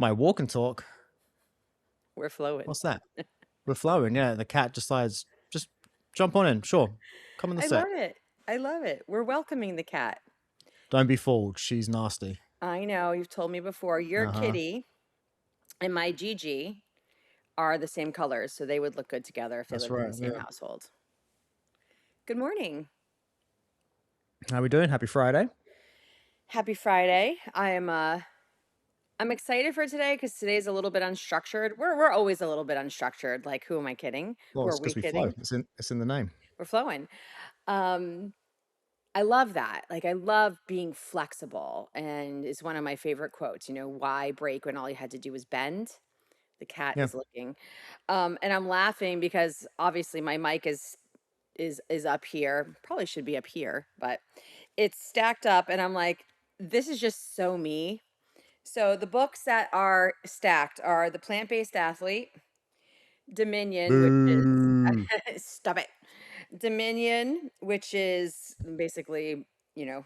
My walk and talk. We're flowing. What's that? We're flowing, yeah. The cat decides, just jump on in. Sure. Come in the I set. love it. I love it. We're welcoming the cat. Don't be fooled. She's nasty. I know you've told me before. Your Uh-huh. kitty and my Gigi are the same colors, so they would look good together if they That's lived in right. the same Yeah. household. Good morning. How we doing? Happy Friday. Happy Friday. I'm excited for today because today's a little bit unstructured. We're always a little bit unstructured. Like, who am I kidding? Well, Who are it's we because we flow. kidding? It's in the name. We're flowing. Um, I love that. Like, I love being flexible, and it's one of my favorite quotes. Why break when all you had to do was bend? The cat Yeah. is looking. And I'm laughing because obviously my mic is up here. Probably should be up here, but it's stacked up, and I'm like, this is just so me. So the books that are stacked are The Plant-Based Athlete, Dominion, which is Boo. stop it. Dominion, which is basically, you know,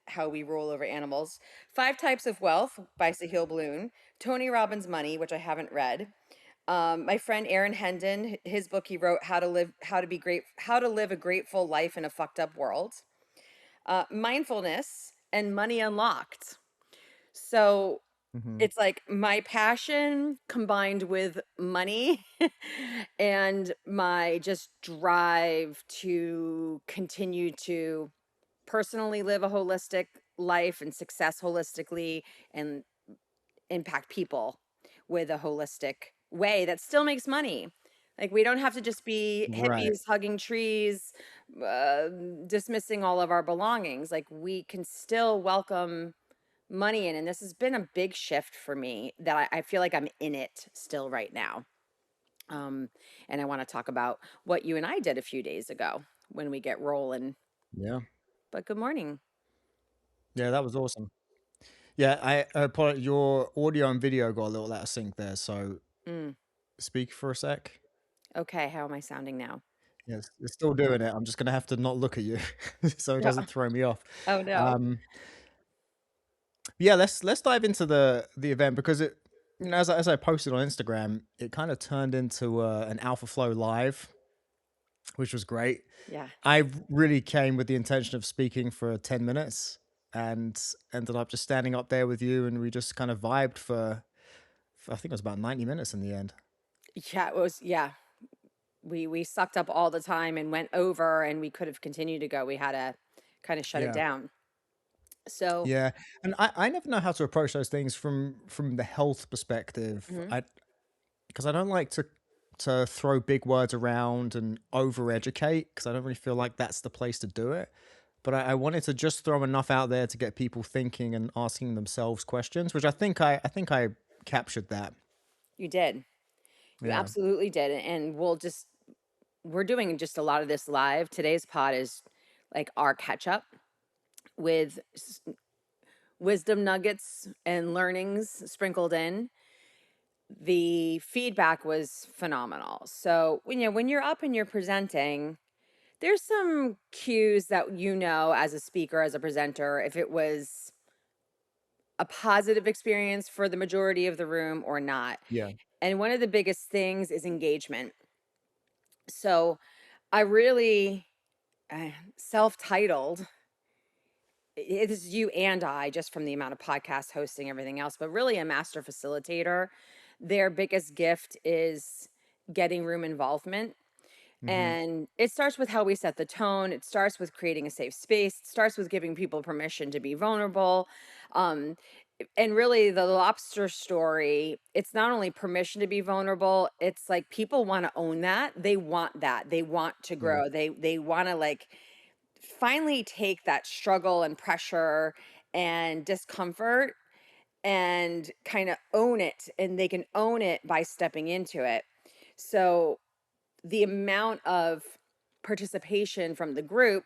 how we rule over animals. Five Types of Wealth by Sahil Bloom. Tony Robbins' Money, which I haven't read. My friend Aaron Hendon, his book he wrote, How to Live a Grateful Life in a Fucked Up World. Mindfulness and Money Unlocked. So Hmm. it's like my passion combined with money and my just drive to continue to personally live a holistic life and success holistically and impact people with a holistic way that still makes money. Like, we don't have to just be Right. hippies hugging trees, uh, dismissing all of our belongings. Like, we can still welcome money in. And this has been a big shift for me that I feel like I'm in it still right now. Um, and I want to talk about what you and I did a few days ago when we get rolling. Yeah. But good morning. Yeah, that was awesome. Yeah, your audio and video got a little out of sync there, so Mm, speak for a sec. okay, how am I sounding now? Yes, it's still doing it. I'm just gonna have to not look at you so it No. doesn't throw me off. Oh no. Um, yeah, let's dive into the event because as I posted on Instagram, it kind of turned into an Alpha Flow live, which was great. Yeah. I really came with the intention of speaking for 10 minutes and ended up just standing up there with you, and we just kind of vibed for I think it was about 90 minutes in the end. Yeah, it was, yeah. We sucked up all the time and went over, and we could have continued to go. We had to kind of shut it Yeah. down. So, Yeah. And I never know how to approach those things from the health perspective. mhm. Because I don't like to throw big words around and overeducate because I don't really feel like that's the place to do it. But I wanted to just throw enough out there to get people thinking and asking themselves questions, which I think I captured that. You did. You Yeah. absolutely did. And we're doing just a lot of this live. Today's pod is like our catch up with wisdom nuggets and learnings sprinkled in. The feedback was phenomenal. So, when you're up and you're presenting, there's some cues that as a speaker, as a presenter, if it was a positive experience for the majority of the room or not. Yeah. And one of the biggest things is engagement. So I really self-titled, it is you and I, just from the amount of podcast hosting, everything else, but really a master facilitator. Their biggest gift is getting room involvement. Hmm. And it starts with how we set the tone. It starts with creating a safe space. It starts with giving people permission to be vulnerable. Um, and really, the lobster story, it's not only permission to be vulnerable, it's like people want to own that. They want that. They want to Yeah. grow. They want to, like, finally take that struggle and pressure and discomfort and kind of own it. And they can own it by stepping into it. So the amount of participation from the group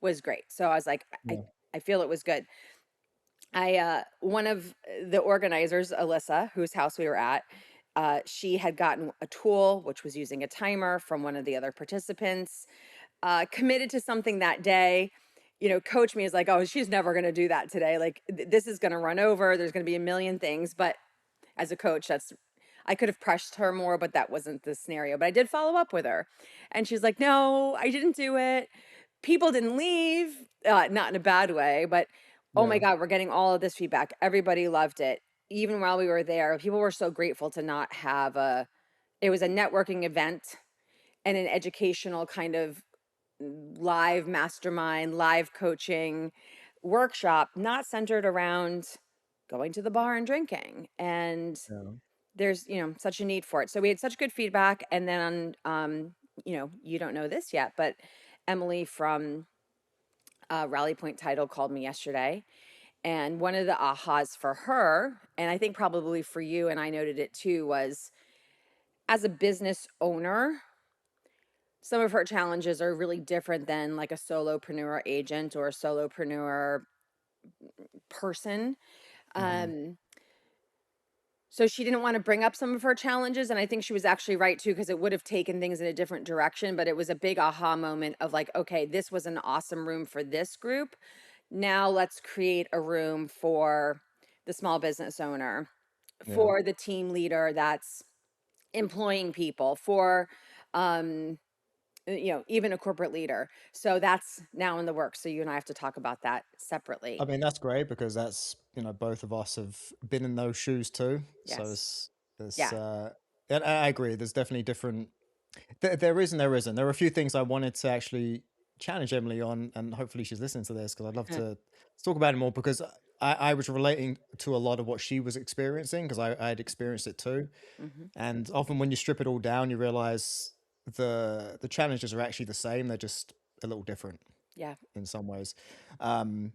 was great. So I was like, I, Yeah. I feel it was good. One of the organizers, Alyssa, whose house we were at, she had gotten a tool which was using a timer from one of the other participants, committed to something that day. Coach me is like, oh, she's never going to do that today. Like, this is going to run over. There's going to be a million things, but as a coach, that's I could have pressed her more, but that wasn't the scenario. But I did follow up with her, and she's like, "No, I didn't do it. People didn't leave, not in a bad way, but oh my Yeah. god, we're getting all of this feedback. Everybody loved it. Even while we were there, people were so grateful to not have a it was a networking event and an educational kind of live mastermind, live coaching workshop, not centered around going to the bar and drinking. And Yeah. there's, such a need for it. So we had such good feedback. And then you don't know this yet, but Emily from Rally Point Title called me yesterday. And one of the ahas for her, and I think probably for you, and I noted it too, was as a business owner, some of her challenges are really different than like a solopreneur agent or a solopreneur person. Hmm. Um, so she didn't want to bring up some of her challenges. And I think she was actually right too, because it would have taken things in a different direction. But it was a big aha moment of like, okay, this was an awesome room for this group. Now let's create a room for the small business owner, Yeah. for the team leader that's employing people, for um even a corporate leader. So that's now in the works. So you and I have to talk about that I separately. mean, that's great because that's, both of us have been in those shoes too. So Yes. it's, Yeah. and I agree. There's definitely different, there is and there isn't. There are a few things I wanted to actually challenge Emily on, and hopefully she's listening to this because I'd love to talk about it more because I was relating to a lot of what she was experiencing because I had experienced it too. Hmm. And often when you strip it all down, you realize the challenges are actually the same. They're just a little different Yeah. in some ways. Um,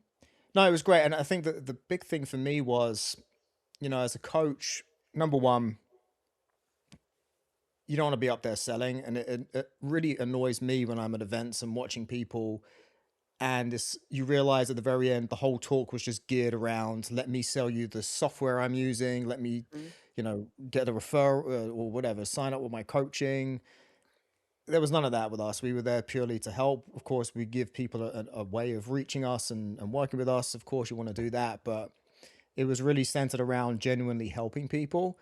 no, it was great, and I think that the big thing for me was, as a coach, number one, you don't want to be up there selling, and it really annoys me when I'm at events and watching people, and this you realize at the very end the whole talk was just geared around let me sell you the software I'm using, let me, Mhm. get a referral or whatever, sign up with my coaching. There was none of that with us. We were there purely to help. Of course, we give people a way of reaching us and working with us. Of course, you want to do that, but it was really centered around genuinely helping people.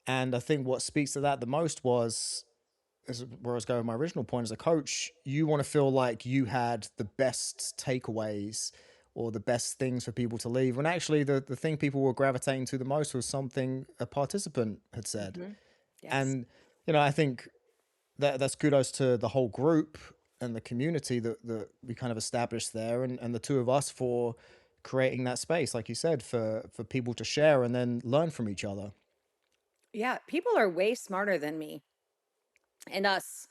And I think what speaks to that the most was, is where I was going with my original point as a coach, you want to feel like you had the best takeaways or the best things for people to leave. When actually the thing people were gravitating to the most was something a participant had said. Hmm. Yes. And, I think that's kudos to the whole group and the community that we kind of established there and the two of us for creating that space, like you said, for people to share and then learn from each other. Yeah. People are way smarter than me and us.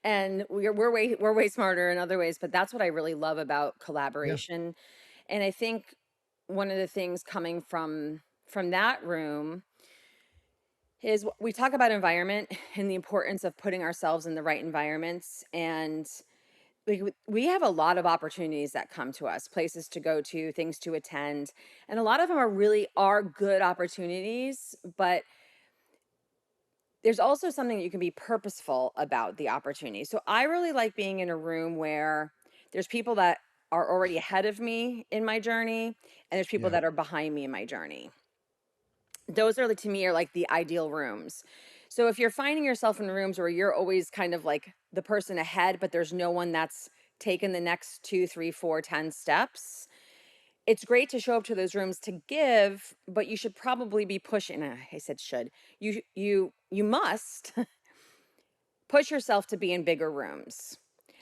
And we're way smarter in other ways, but that's what I really love about Yeah. collaboration. And I think one of the things coming from that room is we talk about environment and the importance of putting ourselves in the right environments. And we have a lot of opportunities that come to us, places to go to, things to attend, and a lot of them are good opportunities, but there's also something you can be purposeful about the opportunity. So I really like being in a room where there's people that are already ahead of me in my journey, and there's people Yeah. that are behind me in my journey. Those are to me are like the ideal rooms. So if you're finding yourself in rooms where you're always kind of like the person ahead, but there's no one that's taken the next 2, 3, 4, 10 steps, it's great to show up to those rooms to give, but you should probably be pushing. I said should. You must push yourself to be in bigger rooms.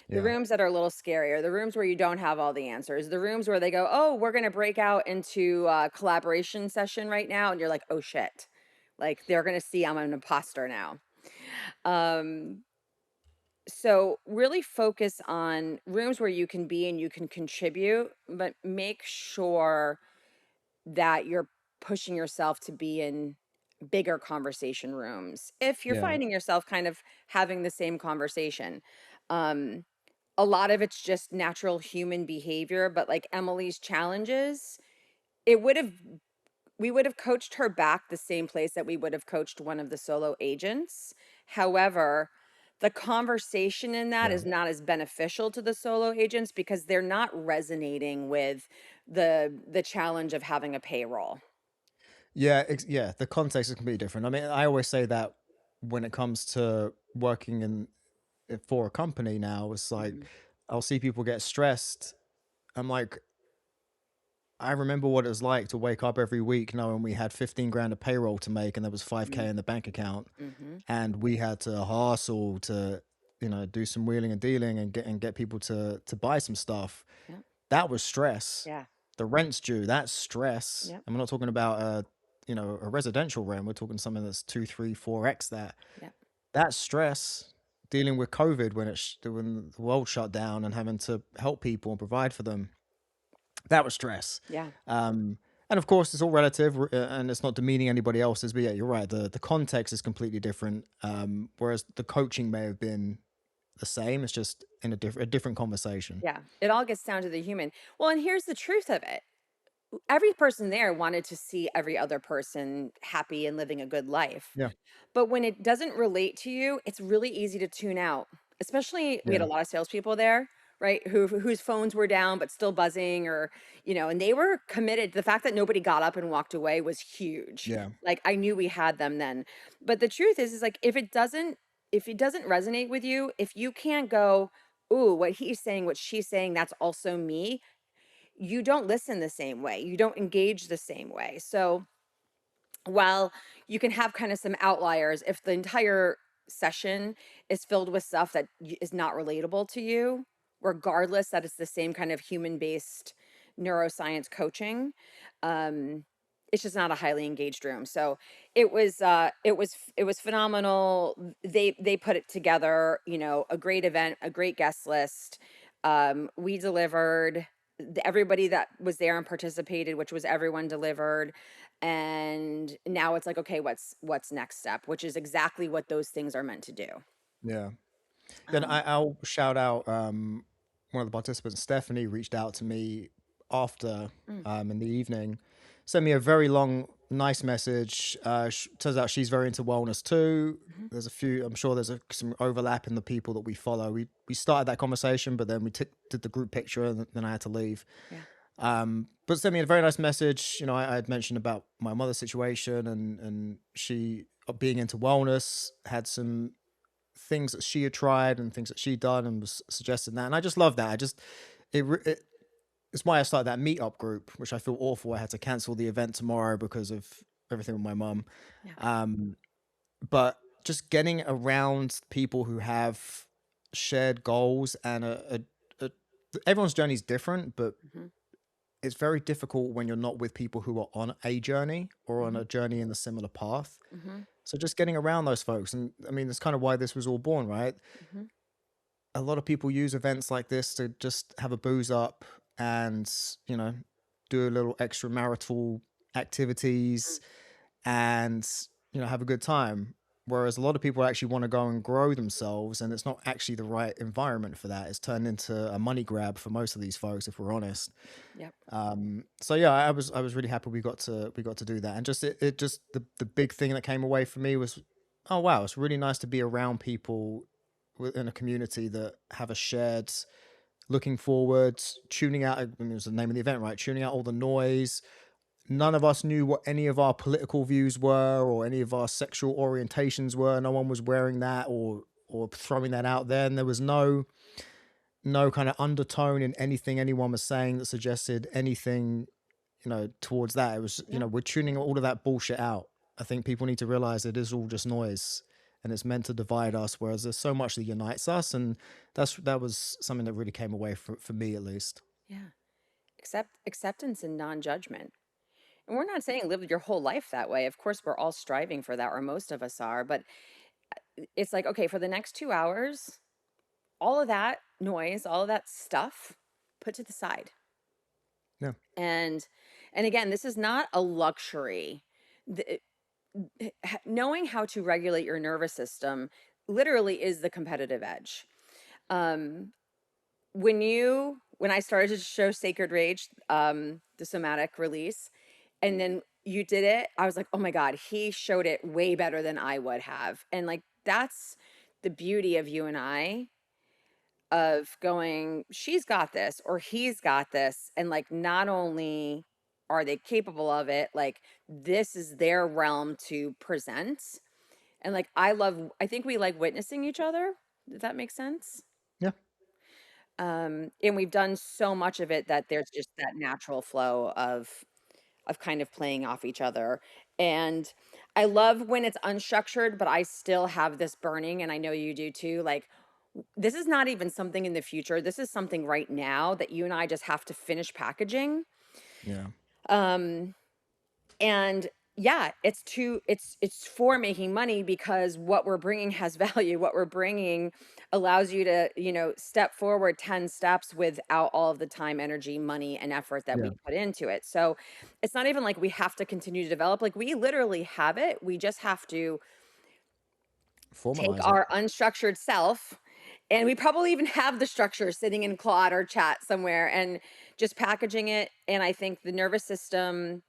The Yeah. rooms that are a little scarier, the rooms where you don't have all the answers, the rooms where they go, "Oh, we're going to break out into a collaboration session right now." And you're like, "Oh shit." Like they're going to see I'm an imposter now. Um so really focus on rooms where you can be and you can contribute, but make sure that you're pushing yourself to be in bigger conversation rooms. If you're Yeah. finding yourself kind of having the same conversation, um, a lot of it's just natural human behavior, but like Emily's challenges, it would have we would have coached her back the same place that we would have coached one of the solo agents. However, the conversation in that Yeah. is not as beneficial to the solo agents because they're not resonating with the challenge of having a payroll. Yeah, yeah, the context is completely different. I mean, I always say that when it comes to working in for a company now, it's like Mhm. I'll see people get stressed. I'm like, I remember what it was like to wake up every week knowing we had 15 grand of payroll to make and there was 5K Mhm. in the bank account, Mhm. and we had to hustle to, do some wheeling and dealing and get people to buy some stuff. Yep. That was stress. Yeah. The rent's due, that's stress. Yep. And we're not talking about a residential rent. We're talking something that's two, three, four X that. Yep. That's stress. Dealing with COVID when the world shut down and having to help people and provide for them. That was stress. Yeah. And of course, it's all relative, and it's not demeaning anybody else's. But yeah, you're right. The context is completely different. Whereas the coaching may have been the same. It's just in a different conversation. Yeah. It all gets down to the human. Well, and here's the truth of it. Every person there wanted to see every other person happy and living a good life. Yeah, But when it doesn't relate to you, it's really easy to tune out. Especially, we had a yeah, lot of salespeople there, right? Whose phones were down but still buzzing, or and they were committed. The fact that nobody got up and walked away was huge. yeah, Like, I knew we had them then. But the truth is like, if it doesn't resonate with you, if you can't go, ooh, what he's saying, what she's saying, that's also me. You don't listen the same way. You don't engage the same way. So while you can have kind of some outliers, if the entire session is filled with stuff that is not relatable to you, regardless that it's the same kind of human based neuroscience coaching, um it's just not a highly engaged room. So it was phenomenal. They put it together, a great event, a great guest list. We delivered. Everybody that was there and participated, which was everyone, delivered. And now it's like, okay, what's next step, which is exactly what those things are meant to do. yeah. Then um I'll shout out one of the participants. Stephanie reached out to me after mm, in the evening, sent me a very long, nice message. Turns out she's very into wellness too. mhm, There's a few. I'm sure there's some overlap in the people that we follow. We started that conversation, but then we did the group picture, and then I had to leave. yeah. But sent me a very nice message. I had mentioned about my mother's situation, and she being into wellness, had some things that she had tried and things that she'd done, and was suggesting that. And I just love that. It's why I started that meetup group, which I feel awful. I had to cancel the event tomorrow because of everything with my mum. Yeah. Um, but just getting around people who have shared goals and a everyone's journey is different, but Mhm. it's very difficult when you're not with people who are on a journey or on Mhm. a journey in a similar path. Mhm. So just getting around those folks, and I mean, that's kind of why this was all born, right? Mhm. A lot of people use events like this to just have a booze up and, you know, do a little extramarital Mm. activities and, have a good time. Whereas a lot of people actually want to go and grow themselves, and it's not actually the right environment for that. It's turned into a money grab for most of these folks, if we're honest. Yep. So yeah, I was really happy we got to do that, and just it just the big thing that came away for me was, oh wow, it's really nice to be around people within a community that have a shared looking forward, tuning out. I mean, it was the name of the event, right? Tuning out all the noise. None of us knew what any of our political views were or any of our sexual orientations were. No one was wearing that or throwing that out there, and there was no kind of undertone in anything anyone was saying that suggested anything, towards that. It was, Yeah. we're tuning all of that bullshit out. I think people need to realize it is all just noise and it's meant to divide us, whereas there's so much that unites us. And that was something that really came away for me at least. Yeah. Acceptance and non-judgment. And we're not saying live your whole life that way. Of course, we're all striving for that, or most of us are. But it's like, okay, for the next 2 hours, all of that noise, all of that stuff, put to the side. Yeah. And again, this is not a luxury. The, Knowing how to regulate your nervous system literally is the competitive edge. Um, when I started to show Sacred Rage, the somatic release, and then you did it, I was like, oh my God, he showed it way better than I would have. And like, that's the beauty of you and I, of going, she's got this or he's got this. And like, not only Are they capable of it? Like, this is their realm to present. And like, I think we like witnessing each other. Does that make sense? Yeah. And we've done so much of it that there's just that natural flow of kind of playing off each other. And I love when it's unstructured, but I still have this burning, and I know you do too. Like, this is not even something in the future. This is something right now that you and I just have to finish packaging. Yeah. Um, and yeah, it's for making money because what we're bringing has value. What we're bringing allows you to, step forward 10 steps without all of the time, energy, money, and effort that Yeah. we put into it. So it's not even like we have to continue to develop. Like, we literally have it. We just have to take Formalize it. our unstructured self, and we probably even have the structure sitting in Claude or chat somewhere, and just packaging it. And I think the nervous system,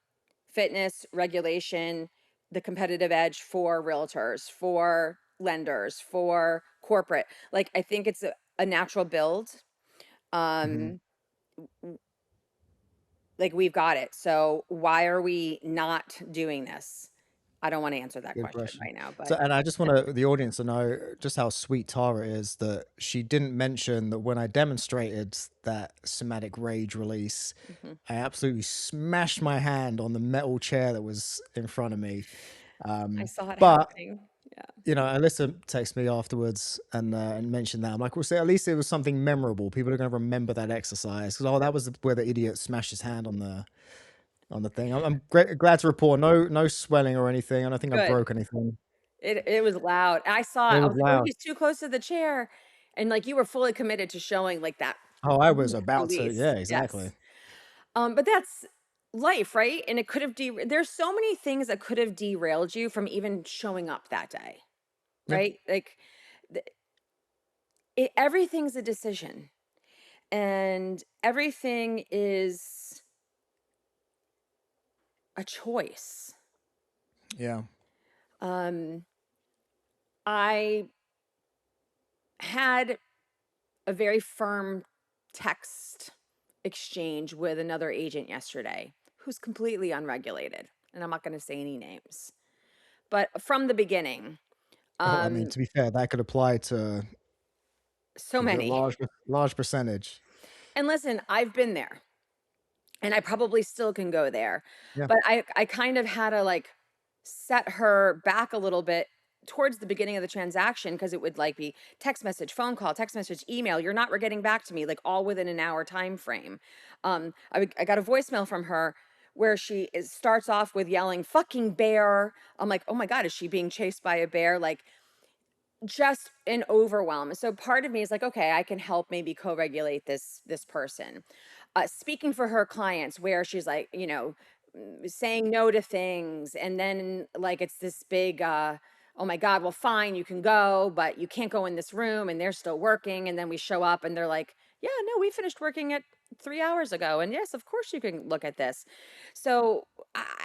fitness, regulation, the competitive edge for realtors, for lenders, for corporate. Like, I think it's a natural build. Hmm. Um, like, we've got it. So why are we not doing this? I don't want to answer that Good question question. right now, So, but and I just want the audience to know just how sweet Tara is, that she didn't mention that when I demonstrated that somatic rage release, mhm. I absolutely smashed my hand on the metal chair that was in front of me. I saw it But happening. Yeah. Alyssa texted me afterwards and mentioned that. I'm like, well, see, at least it was something memorable. People are going to remember that exercise because that was where the idiot smashed his hand on the thing. I'm glad to report no swelling or anything. I don't think I Good. broke anything. It was loud. I saw it. It I was was like, "Oh, loud. he's too close to the chair." And like, you were fully committed to showing like that Oh, I was about to. release. Yeah, exactly. Yes. But that's life, right? And it could have there's so many things that could have derailed you from even showing up that day, Yeah, right? Like, the, everything's a decision, and everything is a choice. yeah. Um, I had a very firm text exchange with another agent yesterday who's completely unregulated. And I'm not going to say any names, but from the beginning, Oh, I mean, um, to be fair, that could apply to so a many. large percentage. And listen, I've been there, and I probably still can go there. Yeah. But I kind of had to like set her back a little bit towards the beginning of the transaction, because it would like be text message, phone call, text message, email. You're not getting back to me, like, all within an hour time frame. I got a voicemail from her where starts off with yelling "fucking bear." I'm like, oh my god, is she being chased by a bear? Like, just an overwhelm. So part of me is like, okay, I can help maybe co-regulate this person. Speaking for her clients, where she's like, saying no to things, and then like it's this big oh my god, well, fine, you can go, but you can't go in this room, and they're still working, and then we show up and they're like, yeah, no, we finished working at 3 hours ago, and yes, of course you can look at this. So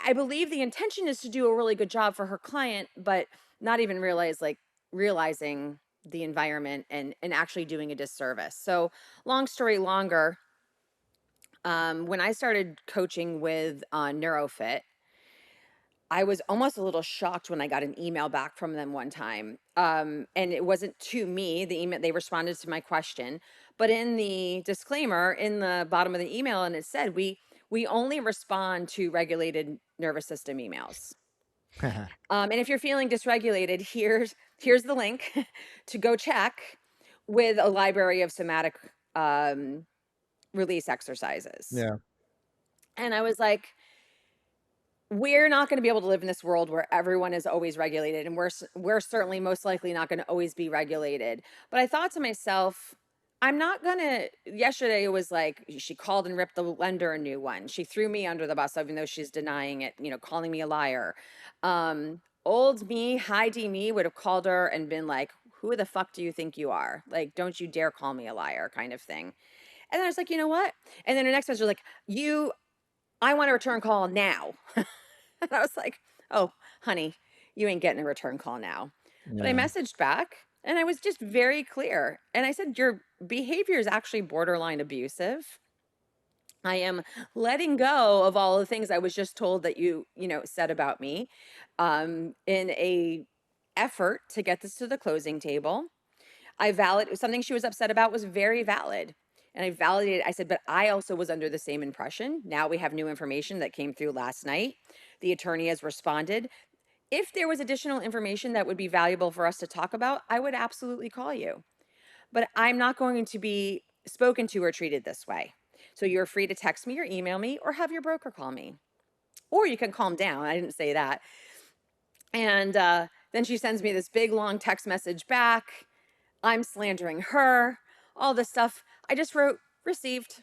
I believe the intention is to do a really good job for her client, but not even realizing the environment, and actually doing a disservice. So long story longer, when I started coaching with NeuroFit, I was almost a little shocked when I got an email back from them one time. And it wasn't to me, the email, they responded to my question, but in the disclaimer in the bottom of the email, and it said, we only respond to regulated nervous system emails. And if you're feeling dysregulated, here's the link to go check with a library of somatic release exercises. Yeah. And I was like, we're not going to be able to live in this world where everyone is always regulated, and we're certainly most likely not going to always be regulated. But I thought to myself, I'm not going to. Yesterday it was like she called and ripped the lender a new one. She threw me under the bus, even though she's denying it, calling me a liar. Old me, high D me would have called her and been like, who the fuck do you think you are? Like, don't you dare call me a liar, kind of thing. And then I was like, you know what? And then the next message was like, I want a return call now. And I was like, oh, honey, you ain't getting a return call now. But I Yeah. messaged back, and I was just very clear. And I said, your behavior is actually borderline abusive. I am letting go of all the things I was just told that you know, said about me, in a effort to get this to the closing table. I valid something she was upset about was very valid. And I validated, I said, but I also was under the same impression. Now we have new information that came through last night. The attorney has responded. If there was additional information that would be valuable for us to talk about, I would absolutely call you. But I'm not going to be spoken to or treated this way. So you're free to text me or email me or have your broker call me. Or you can calm down. I didn't say that. And then she sends me this big long text message back. I'm slandering her, all this stuff. I just wrote received.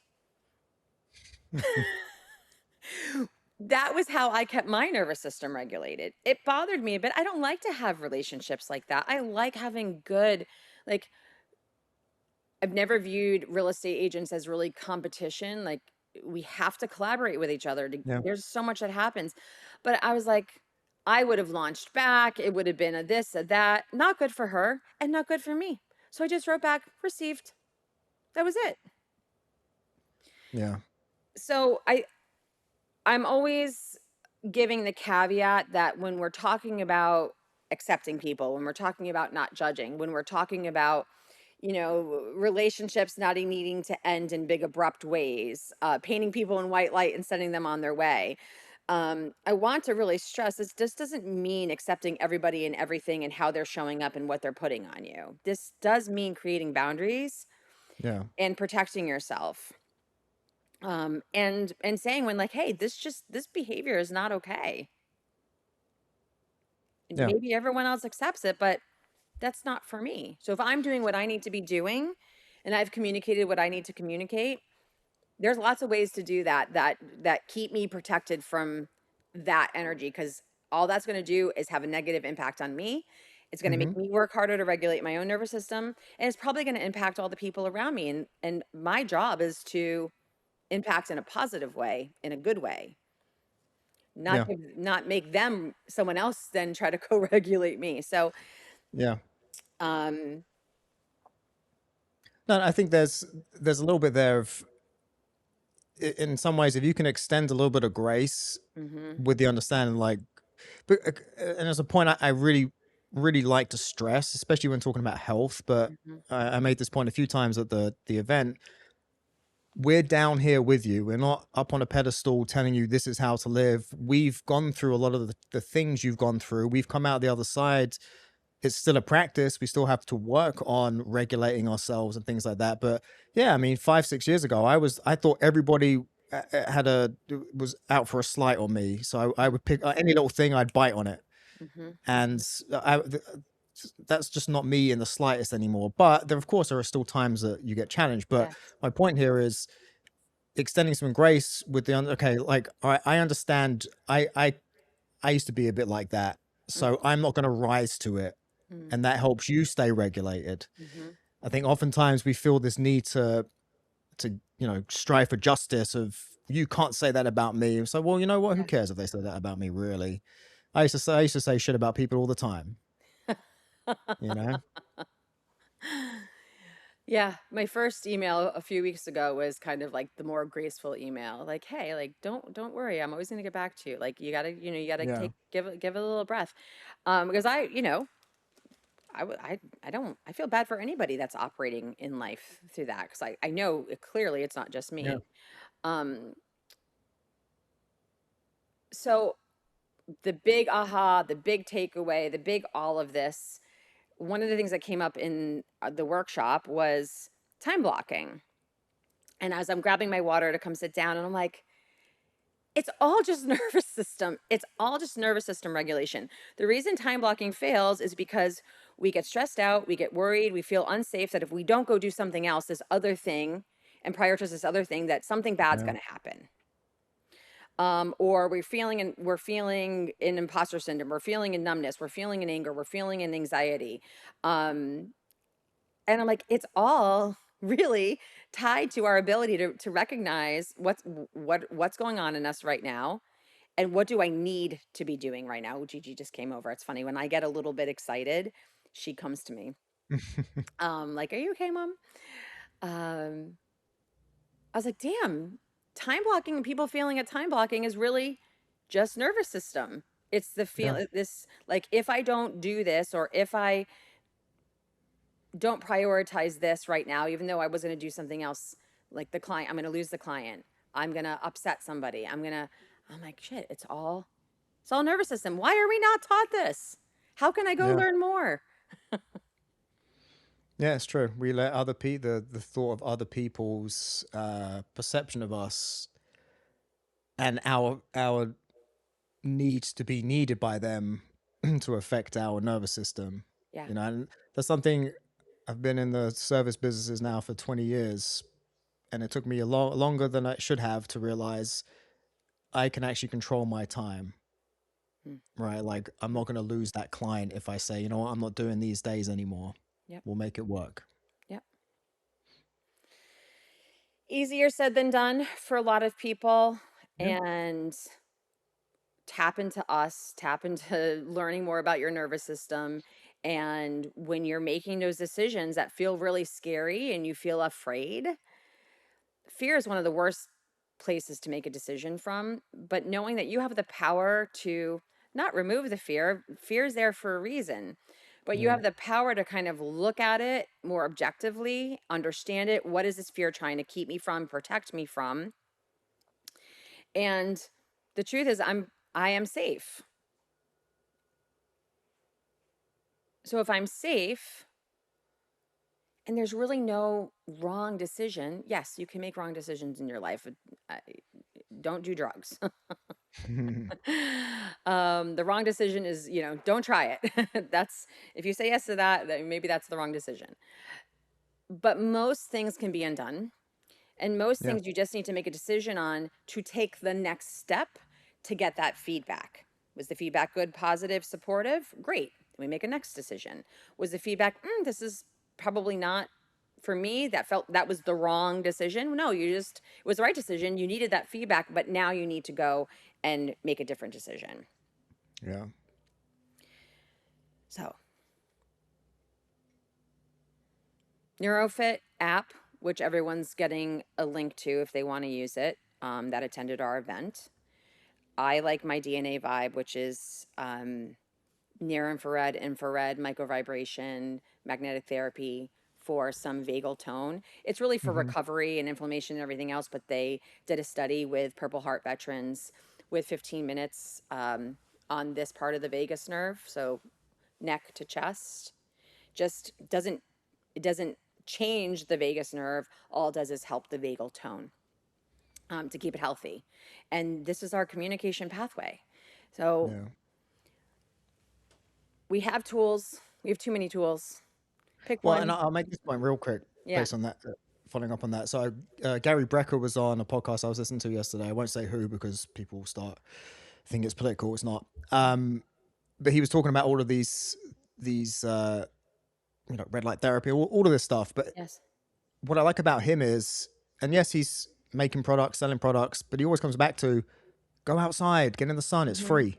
That was how I kept my nervous system regulated. It bothered me, but I don't like to have relationships like that. I like having good, like, I've never viewed real estate agents as really competition. Like, we have to collaborate with each other. Yeah. There's so much that happens. But I was like, I would have launched back. It would have been a this, a that. Not good for her and not good for me. So I just wrote back, received. That was it. Yeah. So I'm always giving the caveat that when we're talking about accepting people, when we're talking about not judging, when we're talking about, you know, relationships not needing to end in big abrupt ways, painting people in white light and sending them on their way. I want to really stress this doesn't mean accepting everybody and everything and how they're showing up and what they're putting on you. This does mean creating boundaries Yeah. and protecting yourself, and saying when, like, hey, this behavior is not okay, and Yeah. maybe everyone else accepts it, but that's not for me. So if I'm doing what I need to be doing and I've communicated what I need to communicate, there's lots of ways to do that keep me protected from that energy, because all that's going to do is have a negative impact on me. It's going to Hmm. make me work harder to regulate my own nervous system, and it's probably going to impact all the people around me, and my job is to impact in a positive way, in a good way, Yeah. not make them someone else then try to co-regulate me. So Yeah. um No, I think there's a little bit there of, in some ways, if you can extend a little bit of grace mhm, with the understanding, like, but and there's a point I really like to stress, especially when talking about health. But mhm, I made this point a few times at the event. We're down here with you. We're not up on a pedestal telling you this is how to live. We've gone through a lot of the things you've gone through. We've come out the other side. It's still a practice. We still have to work on regulating ourselves and things like that. But yeah, I mean, 5 6 years ago, I thought everybody had a was out for a slight on me. So I would pick any little thing, I'd bite on it, mhm, and that's just not me in the slightest anymore. But there, of course, there are still times that you get challenged. But yes, my point here is extending some grace with the okay, like, all right, I understand. I used to be a bit like that, so mhm, I'm not going to rise to it, mm, and that helps you stay regulated. mhm, I think oftentimes we feel this need to strive for justice. Of, you can't say that about me. So, well, you know what? Who yeah. cares if they say that about me? Really, I used to say shit about people all the time. You know? Yeah, my first email a few weeks ago was kind of like the more graceful email. Like, hey, like don't worry, I'm always gonna get back to you. Like you gotta Yeah. take give it a little breath. Because I don't I feel bad for anybody that's operating in life through that, because I know clearly it's not just Yeah. me. Um, so the big aha, the big takeaway, the big all of this, one of the things that came up in the workshop was time blocking. And as I'm grabbing my water to come sit down, and I'm like, it's all just nervous system. It's all just nervous system regulation. The reason time blocking fails is because we get stressed out, we get worried, we feel unsafe that if we don't go do something else, this other thing, and prioritize this other thing, that something bad's Yeah. going to happen. Or we're feeling in imposter syndrome, we're feeling in numbness, we're feeling in anger, we're feeling in anxiety. Um, and I'm like, it's all really tied to our ability to recognize what's going on in us right now, and what do I need to be doing right now. Gigi just came over. It's funny, when I get a little bit excited, she comes to me. Like, are you okay, mom? I was like, damn. time blocking and people feeling at time blocking is really just nervous system. It's the Yeah. feel this like if I don't do this or if I don't prioritize this right now, even though I was going to do something else, like the client, I'm going to lose the client. I'm going to upset somebody. I'm like, shit, it's all nervous system. Why are we not taught this? How can I go Yeah. learn more? Yeah, it's true. We let other people, the thought of other people's perception of us and our needs to be needed by them to affect our nervous system. Yeah. You know, and that's something I've been in the service businesses now for 20 years, and it took me a lot longer than I should have to realize I can actually control my time. Mm. Right? Like I'm Yep. not going to lose that client if I say, you know what, I'm not doing these days anymore. Yep. We'll make it work. Yep. Easier said than done for a lot of people. Yeah. And tap into us, tap into learning more about your nervous system. And when you're making those decisions that feel really scary and you feel afraid, fear is one of the worst places to make a decision from. But knowing that you have the power to not remove the fear, fear is there for a reason. But you Yeah. have the power to kind of look at it more objectively, understand it. What is this fear trying to keep me from, protect me from? And the truth is I am safe. So if I'm safe and there's really no wrong decision, yes, you can make wrong decisions in your life. I- Don't do drugs. The wrong decision is, don't try it. That's if you say yes to that, then maybe that's the wrong decision. But most things can be undone. And most Yeah. things you just need to make a decision on to take the next step to get that feedback. Was the feedback good, positive, supportive? Great. Then we make a next decision. Was the feedback, this is probably not for me, that was the wrong decision? No, it was the right decision. You needed that feedback, but now you need to go and make a different decision. Yeah. So, NeuroFit app, which everyone's getting a link to if they want to use it, that attended our event. I like my DNA vibe, which is near infrared, microvibration, magnetic therapy for some vagal tone. It's really for Hmm. recovery and inflammation and everything else, but they did a study with Purple Heart veterans with 15 minutes on this part of the vagus nerve, so neck to chest. Just doesn't it doesn't change the vagus nerve. All it does is help the vagal tone to keep it healthy. And this is our communication pathway. So Yeah. we have tools. We have too many tools. Pick Well, and one. I'll make this point real quick Yeah. based on that, following up on that. So, Gary Brecker was on a podcast I was listening to yesterday. I won't say who because people start think it's political. It's not. But he was talking about all of these red light therapy, all of this stuff. But Yes. what I like about him is, and yes, he's making products, selling products, but he always comes back to go outside, get in the sun. It's Hmm. free.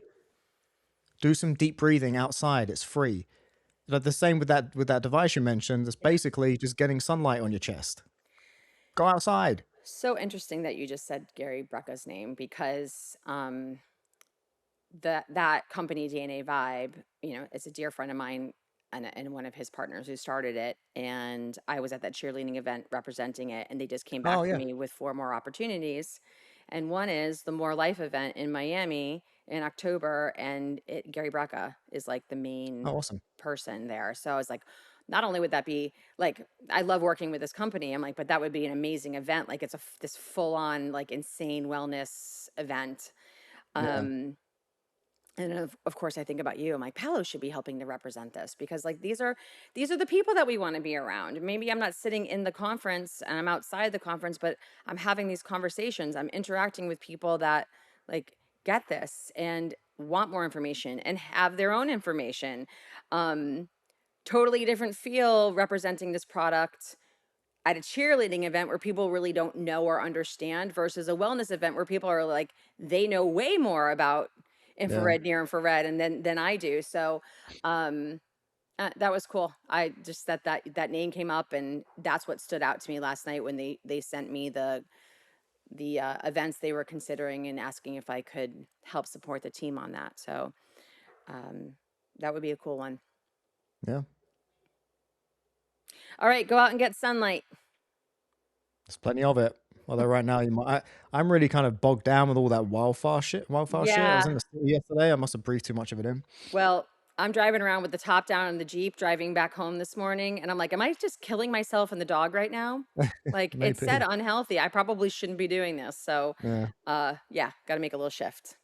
Do some deep breathing outside. It's free. Like the same with that device you mentioned. It's Yeah. basically just getting sunlight on your chest. Go outside. So interesting that you just said Gary Brecka's name because that company DNA Vibe, it's a dear friend of mine and one of his partners who started it. And I was at that cheerleading event representing it, and they just came Oh back to yeah. me with four more opportunities. And one is the More Life event in Miami in October, and Gary Brecka is like the main Oh awesome. person there. So I was like, not only would that be like, I love working with this company. I'm like, but that would be an amazing event. Like it's this full on like insane wellness event. Yeah. Um, and of course I think about you. I'm like, Paolo should be helping to represent this because like these are the people that we want to be around. Maybe I'm not sitting in the conference and I'm outside the conference, but I'm having these conversations. I'm interacting with people that like get this and want more information and have their own information. Um, Totally different feel representing this product at a cheerleading event where people really don't know or understand versus a wellness event where people are like they know way more about Yeah. infrared, near infrared, and than I do. So um that was cool. I just that name came up, and that's what stood out to me last night when they sent me events they were considering and asking if I could help support the team on that. So that would be a cool one. Yeah. All right, go out and get sunlight. There's plenty of it. Although right now I'm really kind of bogged down with all that wildfire shit. I was Yeah. in the city yesterday. I must have breathed too much of it in. Well, I'm driving around with the top down in the Jeep driving back home this morning. And I'm like, am I just killing myself and the dog right now? Like it said Maybe. unhealthy. I probably shouldn't be doing this. So Yeah. yeah, got to make a little shift.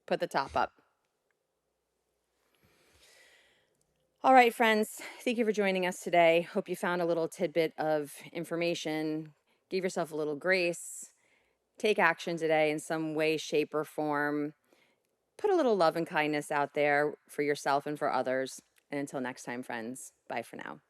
Put the top up. All right, friends. Thank you for joining us today. Hope you found a little tidbit of information. Give yourself a little grace. Take action today in some way, shape, or form. Put a little love and kindness out there for yourself and for others. And until next time, friends, bye for now.